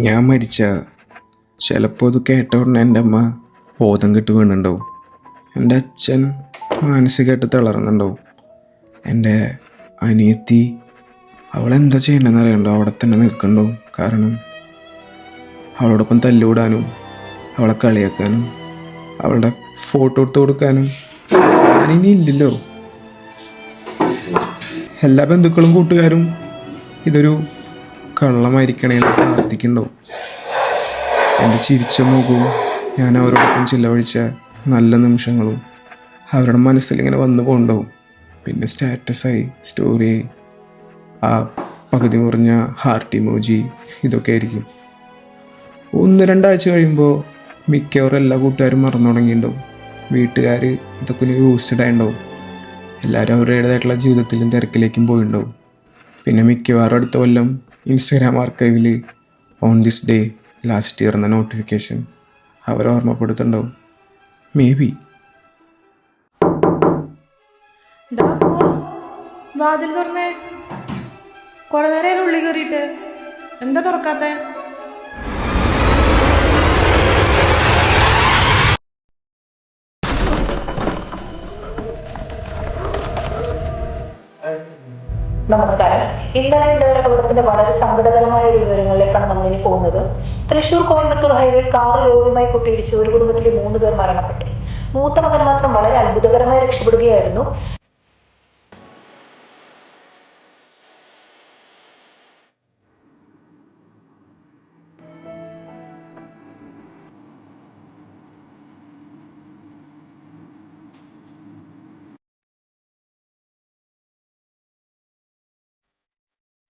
ഞാൻ മരിച്ച ചിലപ്പോൾ അത് കേട്ട ഉടനെ എൻ്റെ അമ്മ ബോധം കെട്ട് വീണുണ്ടാവും. എൻ്റെ അച്ഛൻ മാനസികമായിട്ട് തളർന്നുണ്ടാവും. എൻ്റെ അനിയത്തി അവളെന്താ ചെയ്യണമെന്ന് അറിയണ്ടോ, അവിടെ തന്നെ നിൽക്കണ്ടാവും. കാരണം അവളോടൊപ്പം തല്ലുകൂടാനും അവളെ കളിയാക്കാനും അവളുടെ ഫോട്ടോ എടുത്ത് കൊടുക്കാനും ഞാനിനി ഇല്ലല്ലോ. എല്ലാ ബന്ധുക്കളും കൂട്ടുകാരും ഇതൊരു കള്ളമായിരിക്കണേന്ന് പ്രാർത്ഥിക്കുന്നുണ്ടാവും. എൻ്റെ ചിരിച്ച മുഖവും ഞാൻ അവരോടൊപ്പം ചിലവഴിച്ച നല്ല നിമിഷങ്ങളും അവരുടെ മനസ്സിലിങ്ങനെ വന്നു പോകണ്ടാവും. പിന്നെ സ്റ്റാറ്റസായി, സ്റ്റോറിയായി, ആ പകുതി മുറിഞ്ഞ ഹാർട്ട് ഇമോജി, ഇതൊക്കെ ആയിരിക്കും. 1-2 ആഴ്ച കഴിയുമ്പോൾ മിക്കവാറും എല്ലാ കൂട്ടുകാരും മറന്നു തുടങ്ങിയിട്ടുണ്ടാവും. വീട്ടുകാർ ഇതൊക്കെ ഒന്ന് യൂസ്ഡ് ആയിട്ടുണ്ടാവും. എല്ലാവരും അവരുടേതായിട്ടുള്ള ജീവിതത്തിലും തിരക്കിലേക്കും പോയിട്ടുണ്ടാവും. പിന്നെ മിക്കവാറും അടുത്ത കൊല്ലം ഇൻസ്റ്റാഗ്രാം ആർക്കൈവിൽ on this day last year എന്ന നോട്ടിഫിക്കേഷൻ അവരെ ഓർമ്മപ്പെടുത്തുന്നുണ്ടാവും. May be. വാതിൽ തുറന്നേ. കുറെ നേരം ഉള്ളിൽ കയറിയിട്ട് എന്താ തുറക്കാത്തെ? നമസ്കാരം. ഇന്നലെ കുടുംബത്തിന്റെ വളരെ സങ്കടകരമായ ഒരു വിവരങ്ങളിലേക്കാണ് നമ്മൾ ഇനി പോകുന്നത്. തൃശൂർ കോയമ്പത്തൂർ ഹൈവേ കാർ ലോറിയുമായി കൂട്ടിയിടിച്ച് ഒരു കുടുംബത്തിലെ 3 പേർ മരണപ്പെട്ടു. മൂത്ത മകൻ മാത്രം വളരെ അത്ഭുതകരമായി രക്ഷപ്പെടുകയായിരുന്നു.